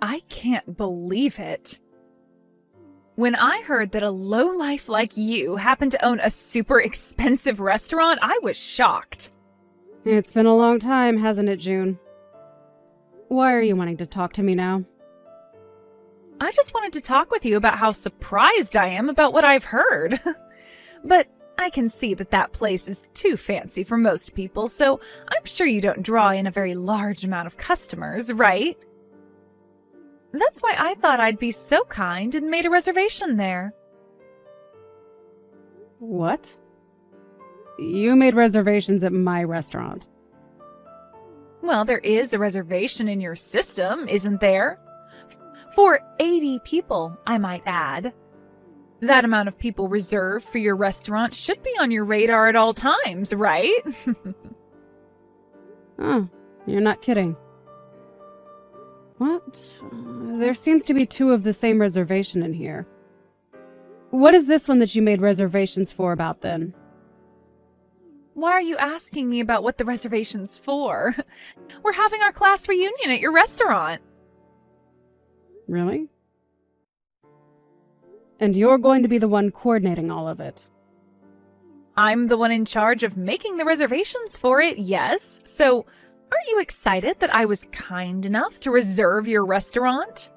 I can't believe it. When I heard that a lowlife like you happened to own a super expensive restaurant, I was shocked. It's been a long time, hasn't it, June? Why are you wanting to talk to me now? I just wanted to talk with you about how surprised I am about what I've heard. But I can see that that place is too fancy for most people, so I'm sure you don't draw in a very large amount of customers, right? That's why I thought I'd be so kind and made a reservation there. What? You made reservations at my restaurant. Well, there is a reservation in your system, isn't there? For 80 people, I might add. That amount of people reserved for your restaurant should be on your radar at all times, right? Oh, you're not kidding. What? There seems to be two of the same reservation in here. What is this one that you made reservations for about then? Why are you asking me about what the reservation's for? We're having our class reunion at your restaurant. Really? And you're going to be the one coordinating all of it. I'm the one in charge of making the reservations for it, yes. So, aren't you excited that I was kind enough to reserve your restaurant?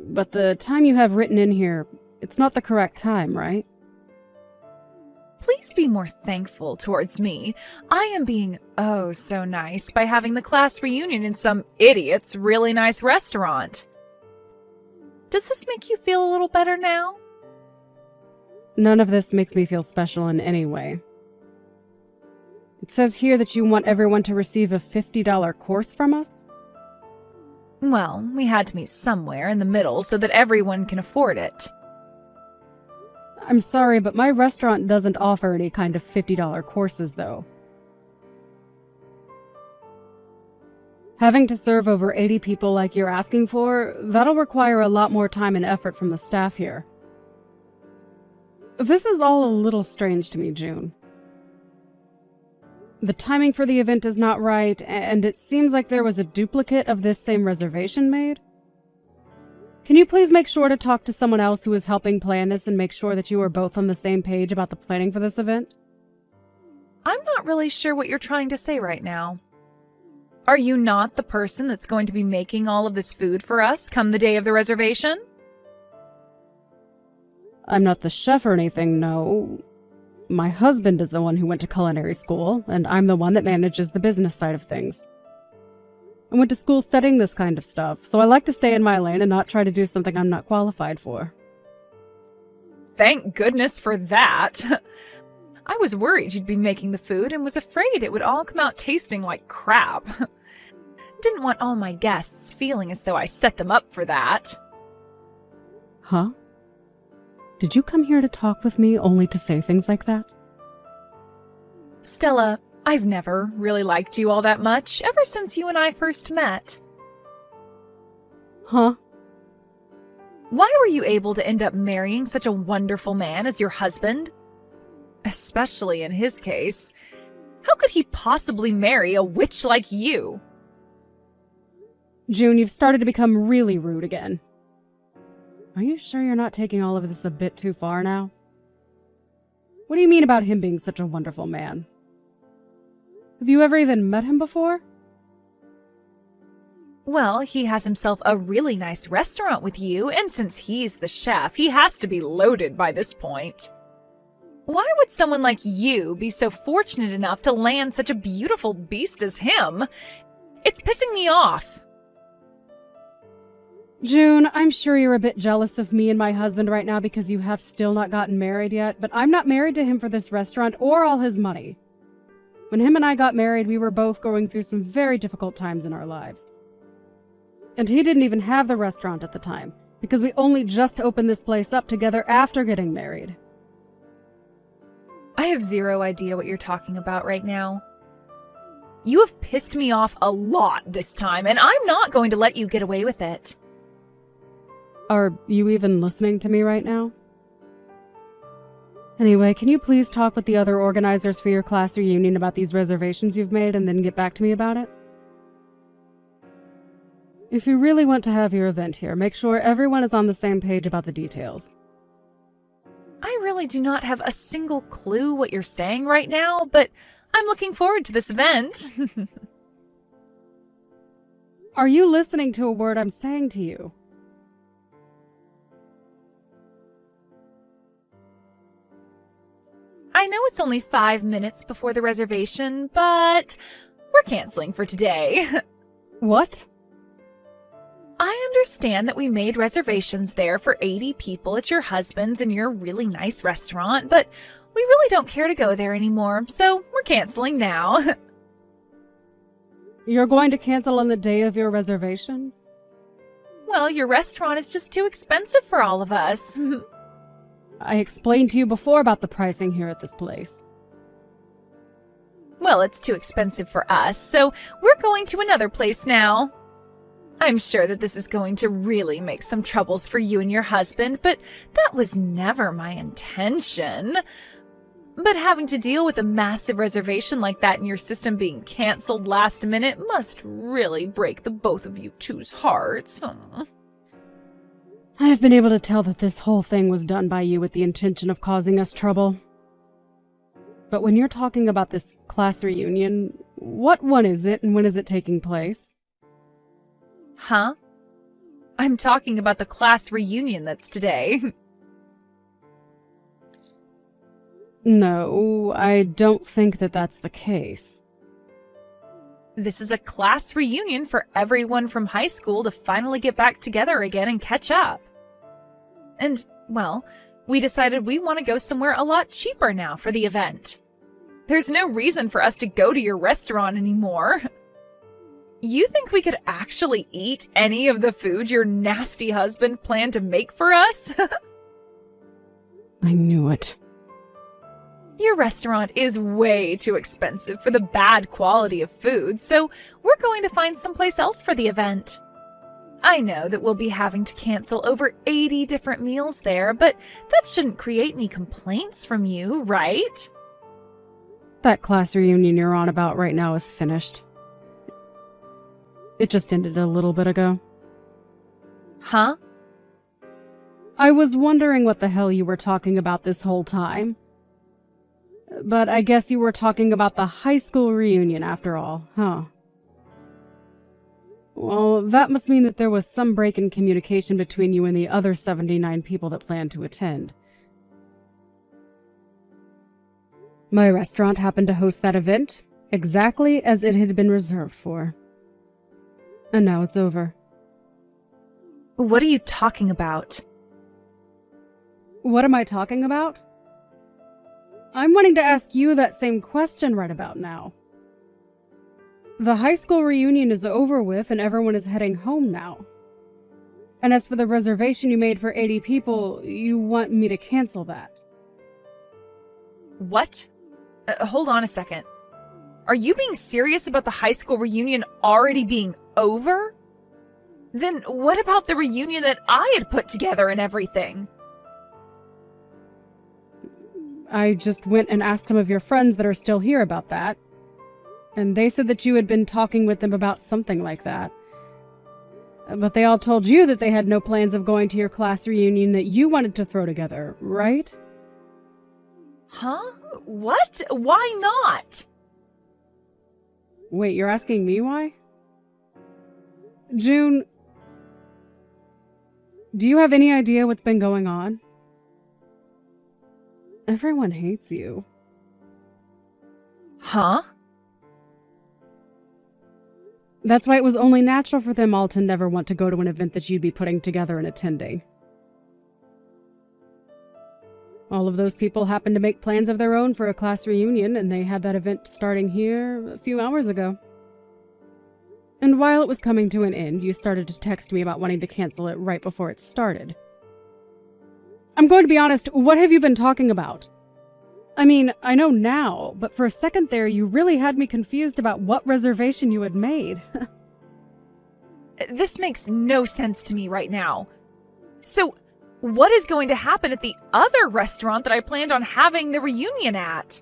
But the time you have written in here, it's not the correct time, right? Please be more thankful towards me. I am being oh so nice by having the class reunion in some idiot's really nice restaurant. Does this make you feel a little better now? None of this makes me feel special in any way. It says here that you want everyone to receive a $50 course from us? Well, we had to meet somewhere in the middle so that everyone can afford it. I'm sorry, but my restaurant doesn't offer any kind of $50 courses, though. Having to serve over 80 people like you're asking for, that'll require a lot more time and effort from the staff here. This is all a little strange to me, June. The timing for the event is not right, and it seems like there was a duplicate of this same reservation made. Can you please make sure to talk to someone else who is helping plan this and make sure that you are both on the same page about the planning for this event? I'm not really sure what you're trying to say right now. Are you not the person that's going to be making all of this food for us come the day of the reservation? I'm not the chef or anything, no. My husband is the one who went to culinary school, and I'm the one that manages the business side of things. I went to school studying this kind of stuff, so I like to stay in my lane and not try to do something I'm not qualified for. Thank goodness for that. I was worried you'd be making the food and was afraid it would all come out tasting like crap. Didn't want all my guests feeling as though I set them up for that. Huh? Did you come here to talk with me only to say things like that? Stella, I've never really liked you all that much ever since you and I first met. Huh? Why were you able to end up marrying such a wonderful man as your husband? Especially in his case. How could he possibly marry a witch like you? June, you've started to become really rude again. Are you sure you're not taking all of this a bit too far now? What do you mean about him being such a wonderful man? Have you ever even met him before? Well, he has himself a really nice restaurant with you, and since he's the chef, he has to be loaded by this point. Why would someone like you be so fortunate enough to land such a beautiful beast as him? It's pissing me off. June, I'm sure you're a bit jealous of me and my husband right now because you have still not gotten married yet, but I'm not married to him for this restaurant or all his money. When him and I got married, we were both going through some very difficult times in our lives. And he didn't even have the restaurant at the time, because we only just opened this place up together after getting married. I have zero idea what you're talking about right now. You have pissed me off a lot this time, and I'm not going to let you get away with it. Are you even listening to me right now? Anyway, can you please talk with the other organizers for your class reunion about these reservations you've made and then get back to me about it? If you really want to have your event here, make sure everyone is on the same page about the details. I really do not have a single clue what you're saying right now, but I'm looking forward to this event. Are you listening to a word I'm saying to you? I know it's only 5 minutes before the reservation, but we're canceling for today. What? I understand that we made reservations there for 80 people at your husband's and your really nice restaurant, but we really don't care to go there anymore, so we're canceling now. You're going to cancel on the day of your reservation? Well, your restaurant is just too expensive for all of us. I explained to you before about the pricing here at this place. Well, it's too expensive for us, so we're going to another place now. I'm sure that this is going to really make some troubles for you and your husband, but that was never my intention. But having to deal with a massive reservation like that in your system being canceled last minute must really break the both of you two's hearts. I have been able to tell that this whole thing was done by you with the intention of causing us trouble. But when you're talking about this class reunion, what one is it and when is it taking place? Huh? I'm talking about the class reunion that's today. No, I don't think that that's the case. This is a class reunion for everyone from high school to finally get back together again and catch up. And, well, we decided we want to go somewhere a lot cheaper now for the event. There's no reason for us to go to your restaurant anymore. You think we could actually eat any of the food your nasty husband planned to make for us? I knew it. Your restaurant is way too expensive for the bad quality of food, so we're going to find someplace else for the event. I know that we'll be having to cancel over 80 different meals there, but that shouldn't create any complaints from you, right? That class reunion you're on about right now is finished. It just ended a little bit ago. Huh? I was wondering what the hell you were talking about this whole time. But I guess you were talking about the high school reunion after all, huh? Well, that must mean that there was some break in communication between you and the other 79 people that planned to attend. My restaurant happened to host that event, exactly as it had been reserved for. And now it's over. What are you talking about? What am I talking about? I'm wanting to ask you that same question right about now. The high school reunion is over with and everyone is heading home now. And as for the reservation you made for 80 people, you want me to cancel that. What? Hold on a second. Are you being serious about the high school reunion already being over? Then what about the reunion that I had put together and everything? I just went and asked some of your friends that are still here about that. And they said that you had been talking with them about something like that. But they all told you that they had no plans of going to your class reunion that you wanted to throw together, right? Huh? What? Why not? Wait, you're asking me why? June, do you have any idea what's been going on? Everyone hates you. Huh? That's why it was only natural for them all to never want to go to an event that you'd be putting together and attending. All of those people happened to make plans of their own for a class reunion, and they had that event starting here a few hours ago. And while it was coming to an end, you started to text me about wanting to cancel it right before it started. I'm going to be honest, what have you been talking about? I mean, I know now, but for a second there, you really had me confused about what reservation you had made. This makes no sense to me right now. So, what is going to happen at the other restaurant that I planned on having the reunion at?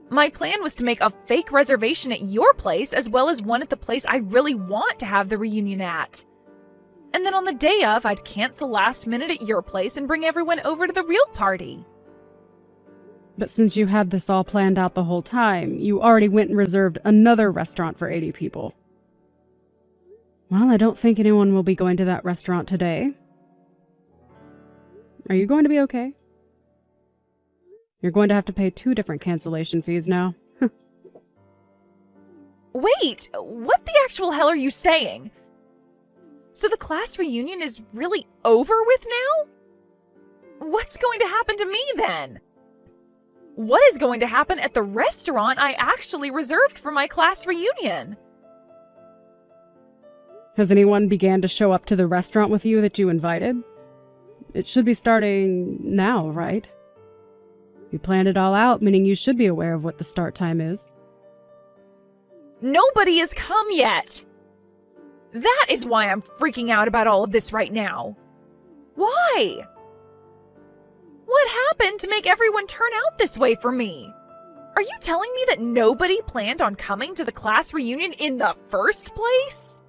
My plan was to make a fake reservation at your place as well as one at the place I really want to have the reunion at. And then on the day of, I'd cancel last minute at your place and bring everyone over to the real party. But since you had this all planned out the whole time, you already went and reserved another restaurant for 80 people. Well, I don't think anyone will be going to that restaurant today. Are you going to be okay? You're going to have to pay 2 different cancellation fees now. Wait, what the actual hell are you saying? So the class reunion is really over with now? What's going to happen to me then? What is going to happen at the restaurant I actually reserved for my class reunion? Has anyone began to show up to the restaurant with you that you invited? It should be starting now, right? You planned it all out, meaning you should be aware of what the start time is. Nobody has come yet! That is why I'm freaking out about all of this right now. Why? What happened to make everyone turn out this way for me? Are you telling me that nobody planned on coming to the class reunion in the first place?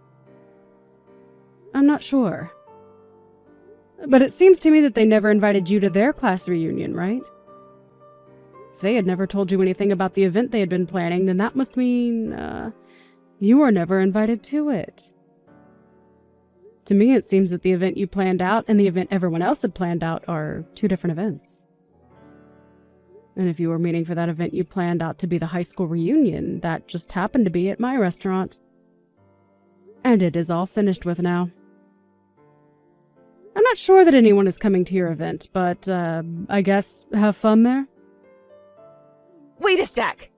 I'm not sure. But it seems to me that they never invited you to their class reunion, right? If they had never told you anything about the event they had been planning, then that must mean, you were never invited to it. To me, it seems that the event you planned out and the event everyone else had planned out are 2 different events. And if you were meaning for that event you planned out to be the high school reunion, that just happened to be at my restaurant. And it is all finished with now. I'm not sure that anyone is coming to your event, but, I guess have fun there? Wait a sec.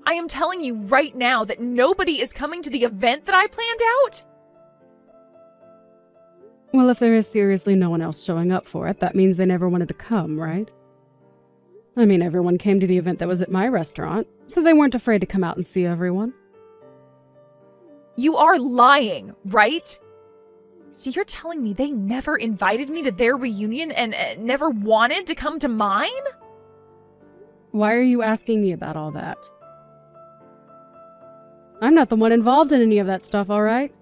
I am telling you right now that nobody is coming to the event that I planned out? Well, if there is seriously no one else showing up for it, that means they never wanted to come, right? I mean, everyone came to the event that was at my restaurant, so they weren't afraid to come out and see everyone. You are lying, right? So you're telling me they never invited me to their reunion and never wanted to come to mine? Why are you asking me about all that? I'm not the one involved in any of that stuff, all right?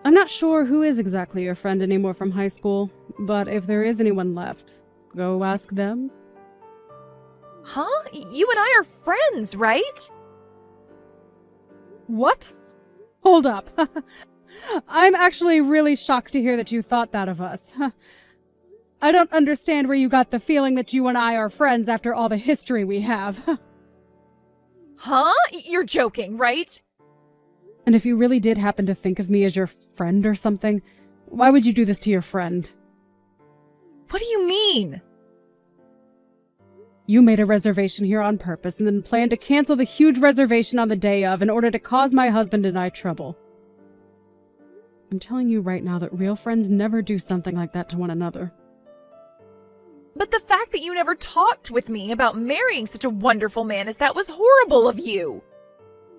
I'm not sure who is exactly your friend anymore from high school, but if there is anyone left, go ask them. Huh? You and I are friends, right? What? Hold up. I'm actually really shocked to hear that you thought that of us. I don't understand where you got the feeling that you and I are friends after all the history we have. Huh? You're joking, right? And if you really did happen to think of me as your friend or something, why would you do this to your friend? What do you mean? You made a reservation here on purpose and then planned to cancel the huge reservation on the day of in order to cause my husband and I trouble. I'm telling you right now that real friends never do something like that to one another. But the fact that you never talked with me about marrying such a wonderful man as that was horrible of you.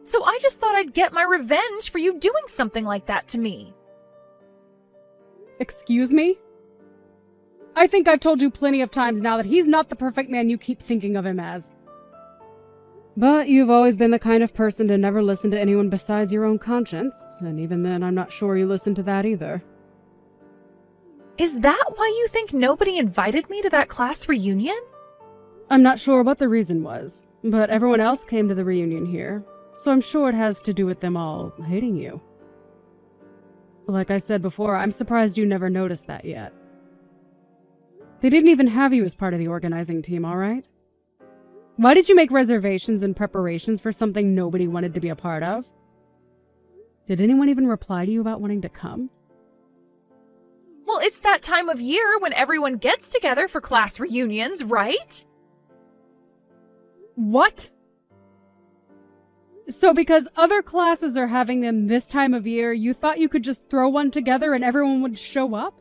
So I just thought I'd get my revenge for you doing something like that to me. Excuse me? I think I've told you plenty of times now that he's not the perfect man you keep thinking of him as. But you've always been the kind of person to never listen to anyone besides your own conscience, and even then I'm not sure you listen to that either. Is that why you think nobody invited me to that class reunion? I'm not sure what the reason was, but everyone else came to the reunion here, so I'm sure it has to do with them all hating you. Like I said before, I'm surprised you never noticed that yet. They didn't even have you as part of the organizing team, all right? Why did you make reservations and preparations for something nobody wanted to be a part of? Did anyone even reply to you about wanting to come? Well, it's that time of year when everyone gets together for class reunions, right? What? So because other classes are having them this time of year, you thought you could just throw one together and everyone would show up?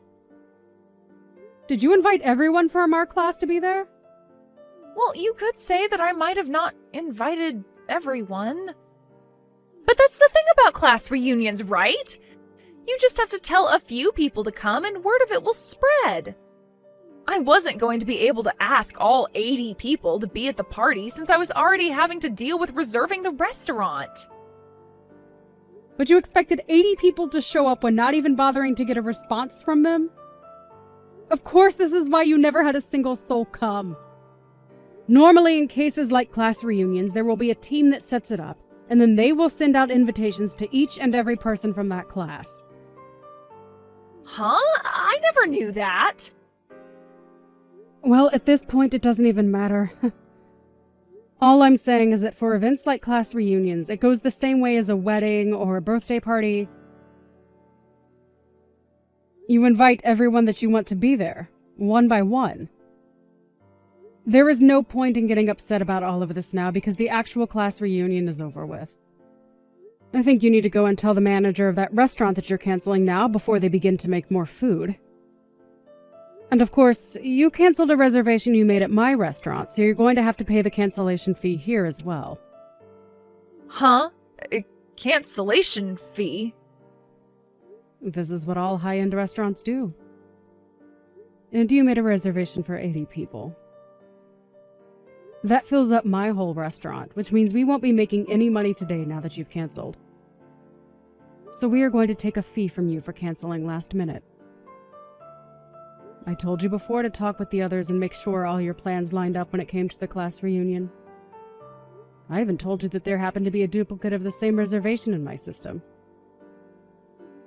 Did you invite everyone from our class to be there? Well, you could say that I might have not invited everyone. But that's the thing about class reunions, right? You just have to tell a few people to come and word of it will spread. I wasn't going to be able to ask all 80 people to be at the party since I was already having to deal with reserving the restaurant. But you expected 80 people to show up when not even bothering to get a response from them? Of course, this is why you never had a single soul come. Normally, in cases like class reunions, there will be a team that sets it up, and then they will send out invitations to each and every person from that class. Huh? I never knew that. Well, at this point, it doesn't even matter. All I'm saying is that for events like class reunions, it goes the same way as a wedding or a birthday party. You invite everyone that you want to be there, one by one. There is no point in getting upset about all of this now because the actual class reunion is over with. I think you need to go and tell the manager of that restaurant that you're canceling now before they begin to make more food. And of course, you canceled a reservation you made at my restaurant, so you're going to have to pay the cancellation fee here as well. Huh? A cancellation fee? This is what all high-end restaurants do. And you made a reservation for 80 people. That fills up my whole restaurant, which means we won't be making any money today now that you've canceled. So we are going to take a fee from you for canceling last minute. I told you before to talk with the others and make sure all your plans lined up when it came to the class reunion. I even told you that there happened to be a duplicate of the same reservation in my system.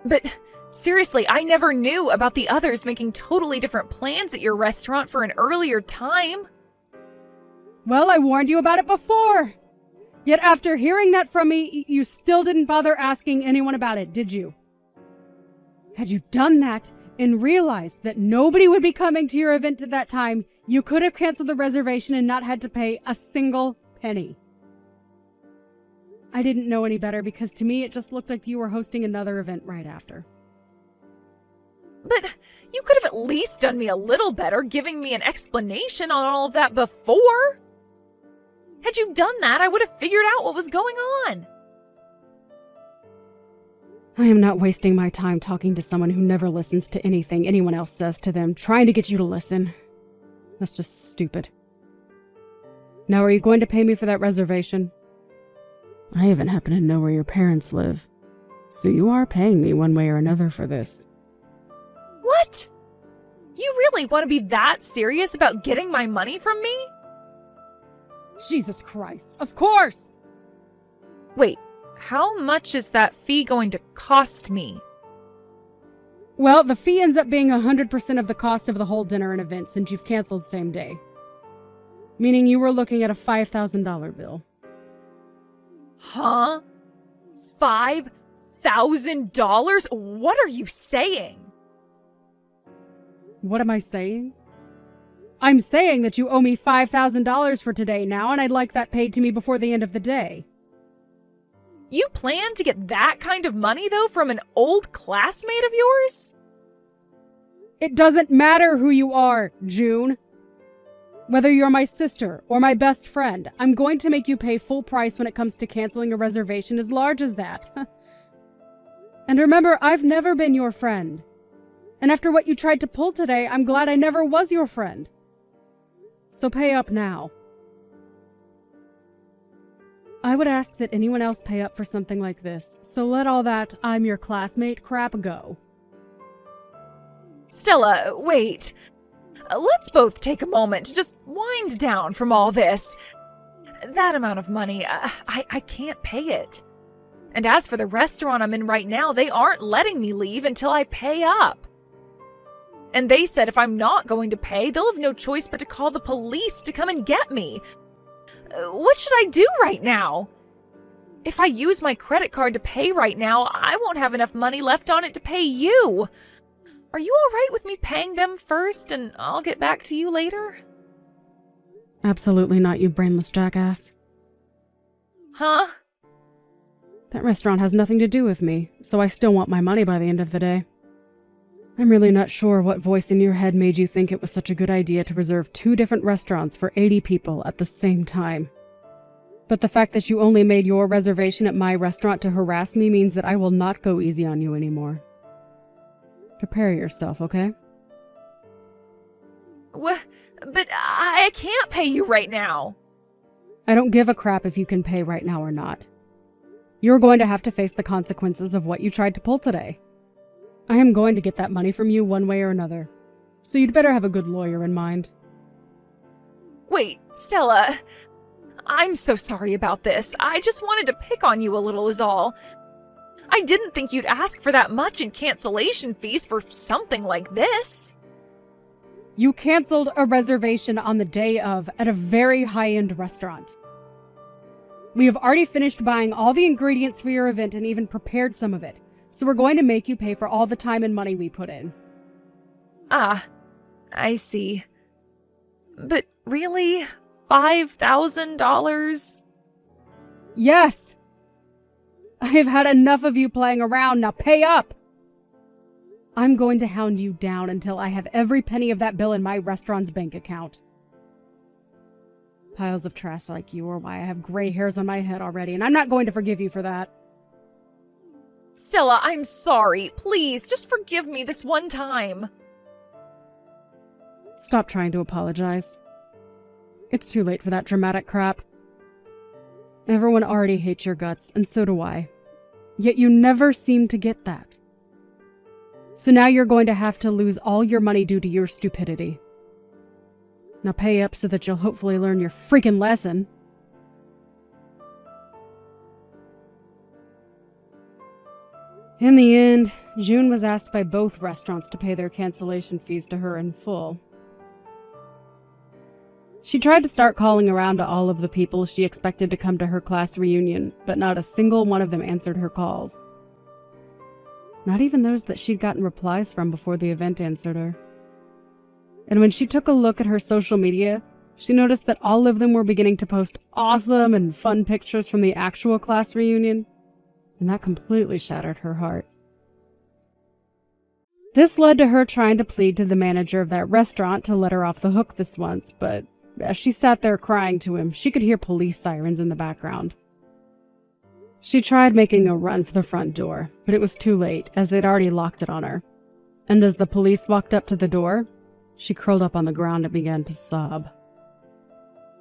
But seriously, I never knew about the others making totally different plans at your restaurant for an earlier time. Well, I warned you about it before! Yet after hearing that from me, you still didn't bother asking anyone about it, did you? Had you done that and realized that nobody would be coming to your event at that time, you could have canceled the reservation and not had to pay a single penny. I didn't know any better because to me it just looked like you were hosting another event right after. But you could have at least done me a little better giving me an explanation on all of that before. Had you done that, I would have figured out what was going on. I am not wasting my time talking to someone who never listens to anything anyone else says to them, trying to get you to listen. That's just stupid. Now, are you going to pay me for that reservation? I even happen to know where your parents live, so you are paying me one way or another for this. What? You really want to be that serious about getting my money from me? Jesus Christ, of course! Wait, how much is that fee going to cost me? Well, the fee ends up being 100% of the cost of the whole dinner and event since you've canceled same day. Meaning you were looking at a $5,000 bill. Huh? $5,000? What are you saying? What am I saying? I'm saying that you owe me $5,000 for today now, and I'd like that paid to me before the end of the day. You plan to get that kind of money, though, from an old classmate of yours? It doesn't matter who you are, June. Whether you're my sister or my best friend, I'm going to make you pay full price when it comes to canceling a reservation as large as that. And remember, I've never been your friend. And after what you tried to pull today, I'm glad I never was your friend. So pay up now. I would ask that anyone else pay up for something like this, so let all that I'm your classmate crap go. Stella, wait. Let's both take a moment to just wind down from all this. That amount of money, I can't pay it. And as for the restaurant I'm in right now, they aren't letting me leave until I pay up. And they said if I'm not going to pay, they'll have no choice but to call the police to come and get me. What should I do right now? If I use my credit card to pay right now, I won't have enough money left on it to pay you. Are you all right with me paying them first and I'll get back to you later? Absolutely not, you brainless jackass. Huh? That restaurant has nothing to do with me, so I still want my money by the end of the day. I'm really not sure what voice in your head made you think it was such a good idea to reserve 2 different restaurants for 80 people at the same time. But the fact that you only made your reservation at my restaurant to harass me means that I will not go easy on you anymore. Prepare yourself, okay? But I can't pay you right now. I don't give a crap if you can pay right now or not. You're going to have to face the consequences of what you tried to pull today. I am going to get that money from you one way or another, so you'd better have a good lawyer in mind. Wait, Stella. I'm so sorry about this. I just wanted to pick on you a little is all. I didn't think you'd ask for that much in cancellation fees for something like this. You canceled a reservation on the day of at a very high-end restaurant. We have already finished buying all the ingredients for your event and even prepared some of it, so we're going to make you pay for all the time and money we put in. Ah, I see. But really? $5,000? Yes! I have had enough of you playing around, now pay up! I'm going to hound you down until I have every penny of that bill in my restaurant's bank account. Piles of trash like you are why I have gray hairs on my head already, and I'm not going to forgive you for that. Stella, I'm sorry. Please, just forgive me this one time. Stop trying to apologize. It's too late for that dramatic crap. Everyone already hates your guts, and so do I. Yet you never seem to get that. So now you're going to have to lose all your money due to your stupidity. Now pay up so that you'll hopefully learn your freaking lesson. In the end, June was asked by both restaurants to pay their cancellation fees to her in full. She tried to start calling around to all of the people she expected to come to her class reunion, but not a single one of them answered her calls. Not even those that she'd gotten replies from before the event answered her. And when she took a look at her social media, she noticed that all of them were beginning to post awesome and fun pictures from the actual class reunion, and that completely shattered her heart. This led to her trying to plead to the manager of that restaurant to let her off the hook this once, but as she sat there crying to him, she could hear police sirens in the background. She tried making a run for the front door, but it was too late, as they'd already locked it on her. And as the police walked up to the door, she curled up on the ground and began to sob.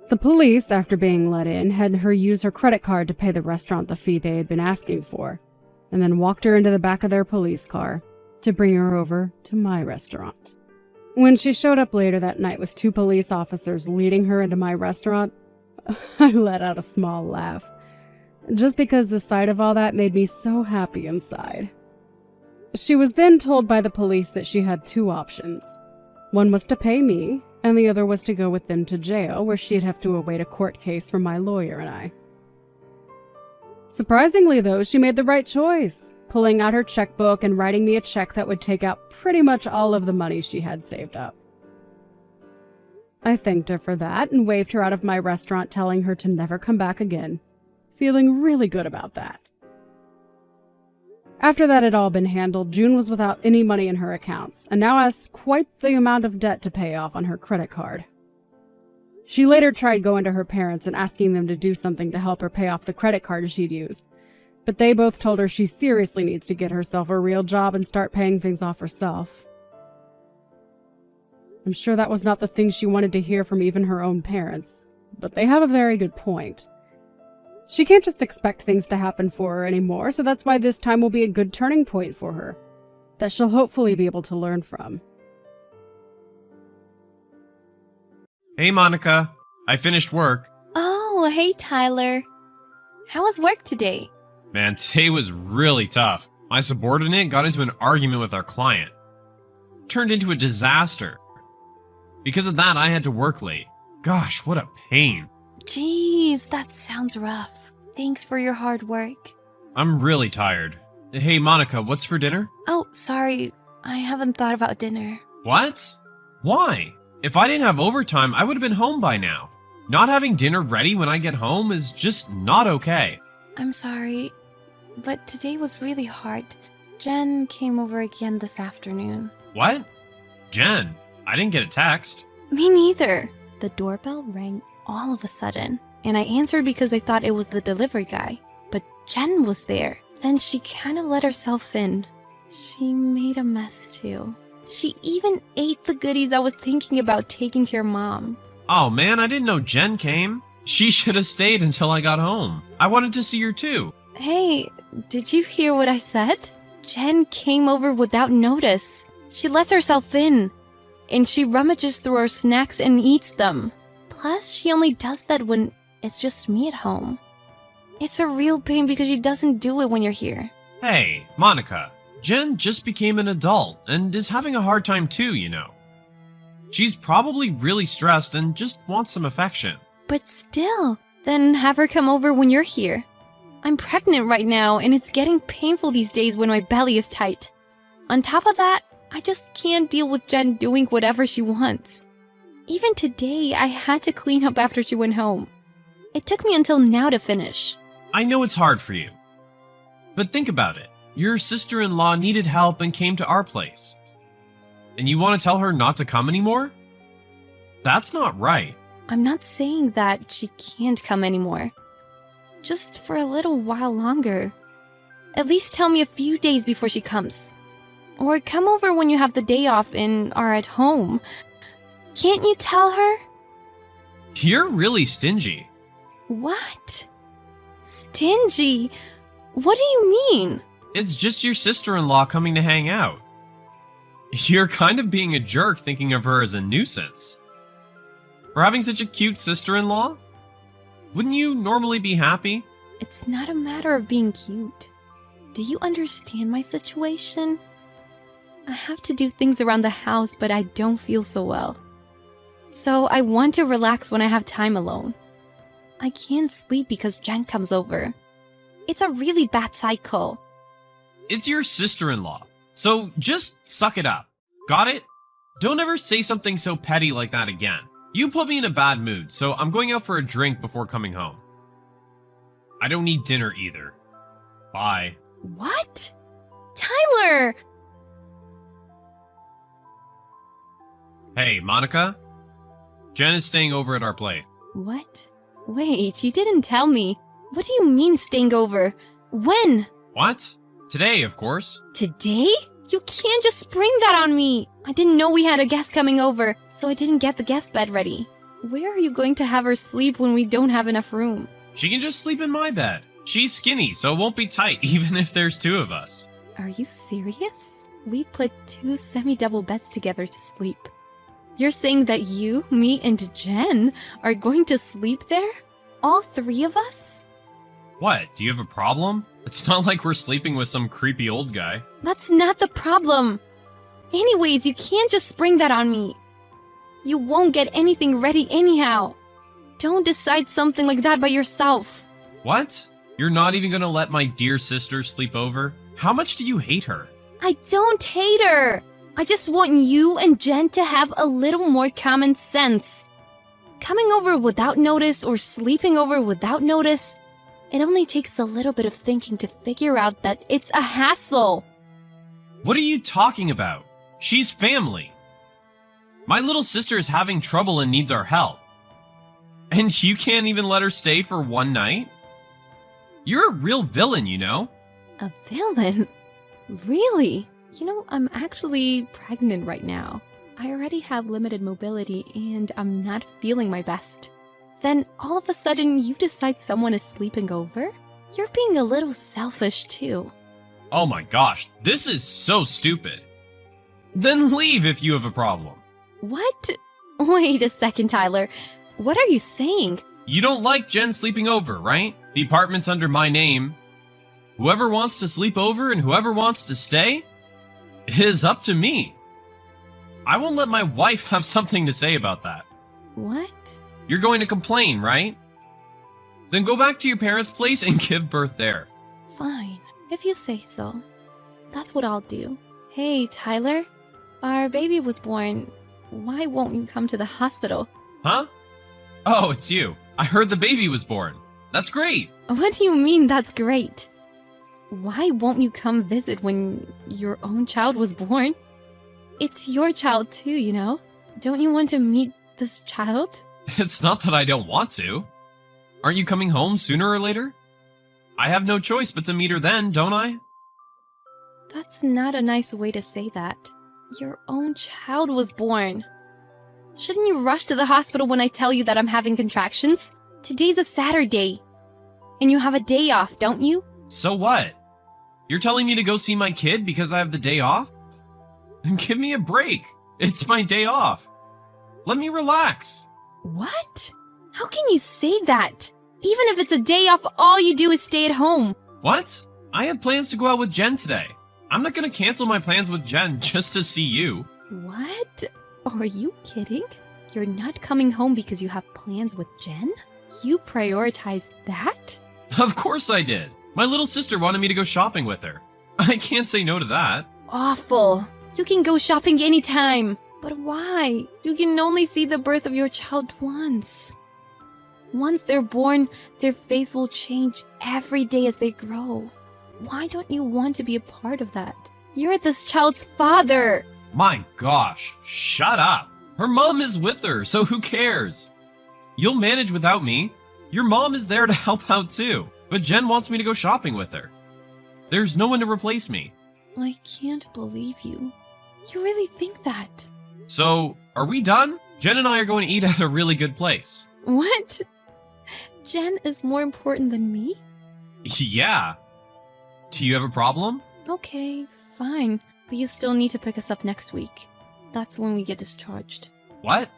The police, after being let in, had her use her credit card to pay the restaurant the fee they had been asking for, and then walked her into the back of their police car to bring her over to my restaurant. When she showed up later that night with 2 police officers leading her into my restaurant, I let out a small laugh, just because the sight of all that made me so happy inside. She was then told by the police that she had 2 options. One was to pay me, and the other was to go with them to jail, where she'd have to await a court case from my lawyer and I. Surprisingly, though, she made the right choice, pulling out her checkbook and writing me a check that would take out pretty much all of the money she had saved up. I thanked her for that and waved her out of my restaurant, telling her to never come back again, feeling really good about that. After that had all been handled, June was without any money in her accounts, and now has quite the amount of debt to pay off on her credit card. She later tried going to her parents and asking them to do something to help her pay off the credit card she'd used, but they both told her she seriously needs to get herself a real job and start paying things off herself. I'm sure that was not the thing she wanted to hear from even her own parents, but they have a very good point. She can't just expect things to happen for her anymore, so that's why this time will be a good turning point for her, that she'll hopefully be able to learn from. Hey, Monica. I finished work. Oh, hey, Tyler. How was work today? Man, today was really tough. My subordinate got into an argument with our client. It turned into a disaster. Because of that, I had to work late. Gosh, what a pain. Jeez, that sounds rough. Thanks for your hard work. I'm really tired. Hey, Monica, what's for dinner? Oh, sorry. I haven't thought about dinner. What? Why? If I didn't have overtime, I would have been home by now. Not having dinner ready when I get home is just not okay. I'm sorry, but today was really hard. Jen came over again this afternoon. What? Jen, I didn't get a text. Me neither. The doorbell rang all of a sudden, and I answered because I thought it was the delivery guy. But Jen was there. Then she kind of let herself in. She made a mess too. She even ate the goodies I was thinking about taking to your mom. Oh man, I didn't know Jen came. She should have stayed until I got home. I wanted to see her too. Hey, did you hear what I said? Jen came over without notice. She lets herself in, and she rummages through our snacks and eats them. Plus, she only does that when it's just me at home. It's a real pain because she doesn't do it when you're here. Hey, Monica. Jen just became an adult and is having a hard time too, you know. She's probably really stressed and just wants some affection. But still, then have her come over when you're here. I'm pregnant right now, and it's getting painful these days when my belly is tight. On top of that, I just can't deal with Jen doing whatever she wants. Even today, I had to clean up after she went home. It took me until now to finish. I know it's hard for you. But think about it. Your sister-in-law needed help and came to our place. And you want to tell her not to come anymore? That's not right. I'm not saying that she can't come anymore. Just for a little while longer. At least tell me a few days before she comes. Or come over when you have the day off and are at home. Can't you tell her? You're really stingy. What? Stingy? What do you mean? It's just your sister-in-law coming to hang out. You're kind of being a jerk thinking of her as a nuisance. For having such a cute sister-in-law? Wouldn't you normally be happy? It's not a matter of being cute. Do you understand my situation? I have to do things around the house, but I don't feel so well. So I want to relax when I have time alone. I can't sleep because Jen comes over. It's a really bad cycle. It's your sister-in-law, so just suck it up. Got it? Don't ever say something so petty like that again. You put me in a bad mood, so I'm going out for a drink before coming home. I don't need dinner either. Bye. What? Tyler! Hey, Monica? Jen is staying over at our place. What? Wait, you didn't tell me. What do you mean staying over? When? What? Today, of course. Today? You can't just spring that on me. I didn't know we had a guest coming over, so I didn't get the guest bed ready. Where are you going to have her sleep when we don't have enough room? She can just sleep in my bed. She's skinny, so it won't be tight, even if there's two of us. Are you serious? We put 2 semi-double beds together to sleep. You're saying that you, me, and Jen are going to sleep there? All 3 of us? What, do you have a problem? It's not like we're sleeping with some creepy old guy. That's not the problem. Anyways, you can't just spring that on me. You won't get anything ready anyhow. Don't decide something like that by yourself. What? You're not even gonna let my dear sister sleep over? How much do you hate her? I don't hate her. I just want you and Jen to have a little more common sense. Coming over without notice or sleeping over without notice, it only takes a little bit of thinking to figure out that it's a hassle. What are you talking about? She's family. My little sister is having trouble and needs our help. And you can't even let her stay for one night? You're a real villain, you know? A villain? Really? You know, I'm actually pregnant right now. I already have limited mobility and I'm not feeling my best. Then all of a sudden you decide someone is sleeping over? You're being a little selfish too. Oh my gosh, this is so stupid. Then leave if you have a problem. What? Wait a second, Tyler. What are you saying? You don't like Jen sleeping over, right? The apartment's under my name. Whoever wants to sleep over and whoever wants to stay is up to me. I won't let my wife have something to say about that. What? You're going to complain, right? Then go back to your parents' place and give birth there. Fine, if you say so. That's what I'll do. Hey, Tyler. Our baby was born. Why won't you come to the hospital? Huh? Oh, it's you. I heard the baby was born. That's great. What do you mean that's great? Why won't you come visit when your own child was born? It's your child too, you know? Don't you want to meet this child? It's not that I don't want to. Aren't you coming home sooner or later? I have no choice but to meet her then, don't I? That's not a nice way to say that. Your own child was born. Shouldn't you rush to the hospital when I tell you that I'm having contractions? Today's a Saturday. And you have a day off, don't you? So what? You're telling me to go see my kid because I have the day off? Give me a break. It's my day off. Let me relax. What? How can you say that? Even if it's a day off, all you do is stay at home. What? I had plans to go out with Jen today. I'm not gonna cancel my plans with Jen just to see you. What? Are you kidding? You're not coming home because you have plans with Jen? You prioritize that? Of course I did. My little sister wanted me to go shopping with her. I can't say no to that. Awful. You can go shopping anytime. But why? You can only see the birth of your child once. Once they're born, their face will change every day as they grow. Why don't you want to be a part of that? You're this child's father. My gosh, shut up. Her mom is with her, so who cares? You'll manage without me. Your mom is there to help out too, but Jen wants me to go shopping with her. There's no one to replace me. I can't believe you. You really think that? So, are we done? Jen and I are going to eat at a really good place. What? Jen is more important than me? Yeah. Do you have a problem? Okay, fine. But you still need to pick us up next week. That's when we get discharged. What?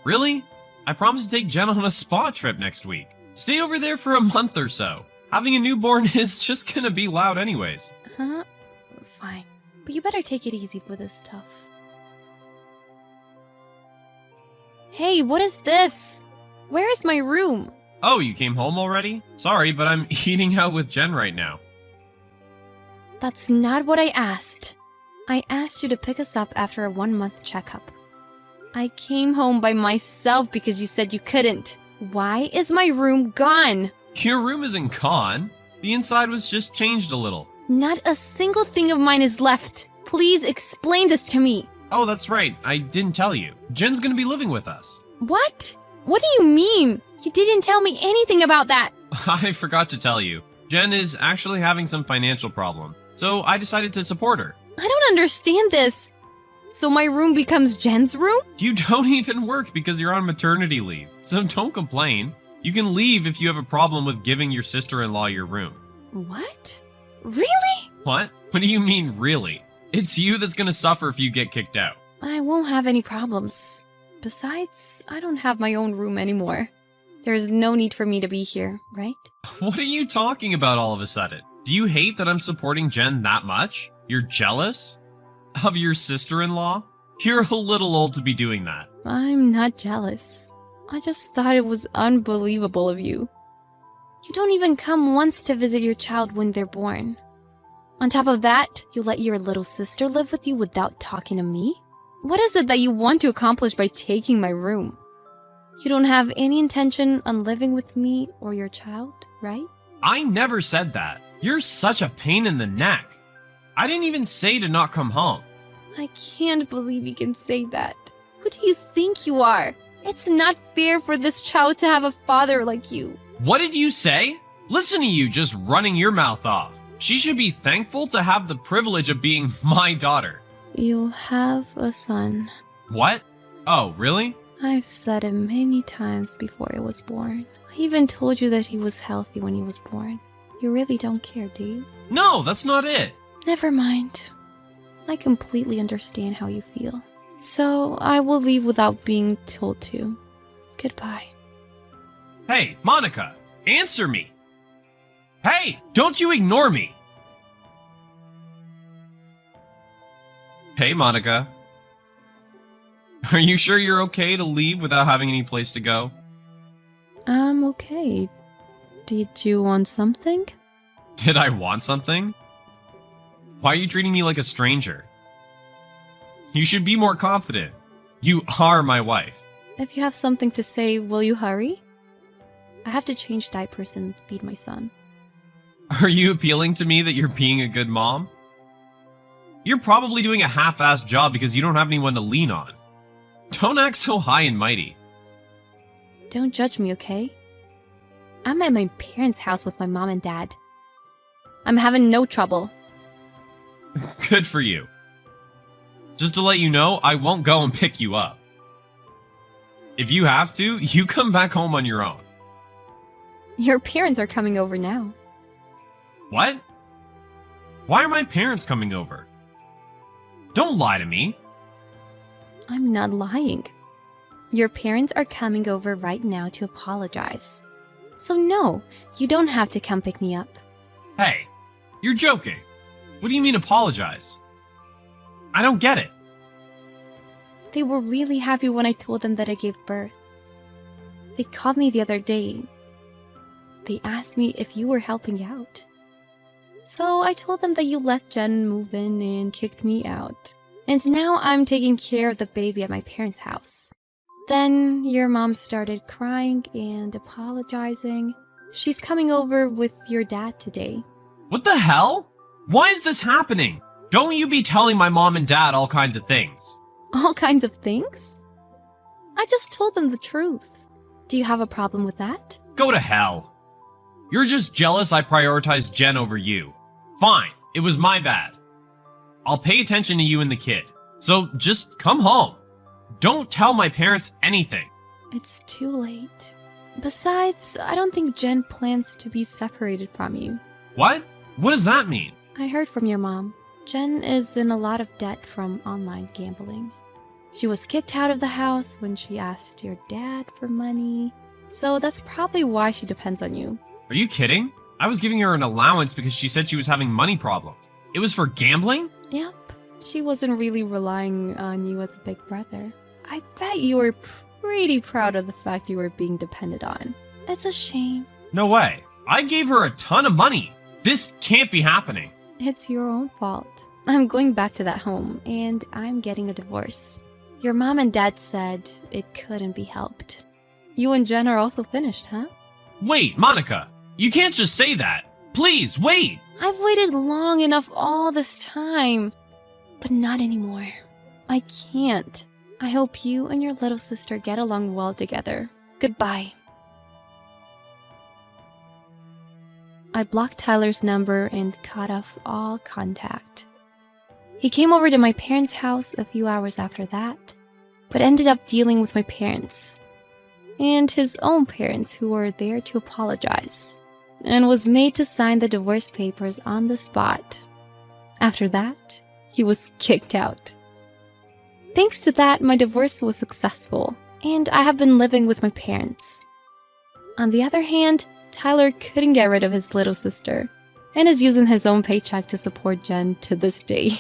Really? I promised to take Jen on a spa trip next week. Stay over there for a month or so. Having a newborn is just gonna be loud anyways. Huh? Fine. But you better take it easy with this stuff. Hey, what is this? Where is my room? Oh, you came home already? Sorry, but I'm eating out with Jen right now. That's not what I asked. I asked you to pick us up after a 1-month checkup. I came home by myself because you said you couldn't. Why is my room gone? Your room isn't gone. The inside was just changed a little. Not a single thing of mine is left. Please explain this to me. Oh, that's right. I didn't tell you. Jen's gonna be living with us. What? What do you mean? You didn't tell me anything about that. I forgot to tell you. Jen is actually having some financial problem, so I decided to support her. I don't understand this. So my room becomes Jen's room? You don't even work because you're on maternity leave, so don't complain. You can leave if you have a problem with giving your sister-in-law your room. What? Really? What? What do you mean, really? It's you that's gonna suffer if you get kicked out. I won't have any problems. Besides, I don't have my own room anymore. There's no need for me to be here, right? What are you talking about all of a sudden? Do you hate that I'm supporting Jen that much? You're jealous? Of your sister-in-law? You're a little old to be doing that. I'm not jealous. I just thought it was unbelievable of you. You don't even come once to visit your child when they're born. On top of that, you let your little sister live with you without talking to me? What is it that you want to accomplish by taking my room? You don't have any intention on living with me or your child, right? I never said that. You're such a pain in the neck. I didn't even say to not come home. I can't believe you can say that. Who do you think you are? It's not fair for this child to have a father like you. What did you say? Listen to you just running your mouth off. She should be thankful to have the privilege of being my daughter. You have a son. What? Oh, really? I've said it many times before he was born. I even told you that he was healthy when he was born. You really don't care, do you? No, that's not it. Never mind. I completely understand how you feel. So I will leave without being told to. Goodbye. Hey, Monica, answer me. Hey, don't you ignore me. Hey, Monica. Are you sure you're okay to leave without having any place to go? I'm okay. Did you want something? Did I want something? Why are you treating me like a stranger? You should be more confident. You are my wife. If you have something to say, will you hurry? I have to change diapers and feed my son. Are you appealing to me that you're being a good mom? You're probably doing a half-assed job because you don't have anyone to lean on. Don't act so high and mighty. Don't judge me, okay? I'm at my parents' house with my mom and dad. I'm having no trouble. Good for you. Just to let you know, I won't go and pick you up. If you have to, you come back home on your own. Your parents are coming over now. What? Why are my parents coming over? Don't lie to me. I'm not lying. Your parents are coming over right now to apologize. So no, you don't have to come pick me up. Hey, you're joking. What do you mean apologize? I don't get it. They were really happy when I told them that I gave birth. They called me the other day. They asked me if you were helping out. So I told them that you let Jen move in and kicked me out. And now I'm taking care of the baby at my parents' house. Then your mom started crying and apologizing. She's coming over with your dad today. What the hell? Why is this happening? Don't you be telling my mom and dad all kinds of things. All kinds of things? I just told them the truth. Do you have a problem with that? Go to hell. You're just jealous I prioritized Jen over you. Fine, it was my bad. I'll pay attention to you and the kid. So just come home. Don't tell my parents anything. It's too late. Besides, I don't think Jen plans to be separated from you. What? What does that mean? I heard from your mom. Jen is in a lot of debt from online gambling. She was kicked out of the house when she asked your dad for money. So that's probably why she depends on you. Are you kidding? I was giving her an allowance because she said she was having money problems. It was for gambling? Yep. She wasn't really relying on you as a big brother. I bet you were pretty proud of the fact you were being depended on. It's a shame. No way. I gave her a ton of money. This can't be happening. It's your own fault. I'm going back to that home, and I'm getting a divorce. Your mom and dad said it couldn't be helped. You and Jen are also finished, huh? Wait, Monica. You can't just say that. Please, wait. I've waited long enough all this time. But not anymore. I can't. I hope you and your little sister get along well together. Goodbye. I blocked Tyler's number and cut off all contact. He came over to my parents' house a few hours after that, but ended up dealing with my parents and his own parents who were there to apologize, and was made to sign the divorce papers on the spot. After that, he was kicked out. Thanks to that, my divorce was successful, and I have been living with my parents. On the other hand, Tyler couldn't get rid of his little sister, and is using his own paycheck to support Jen to this day.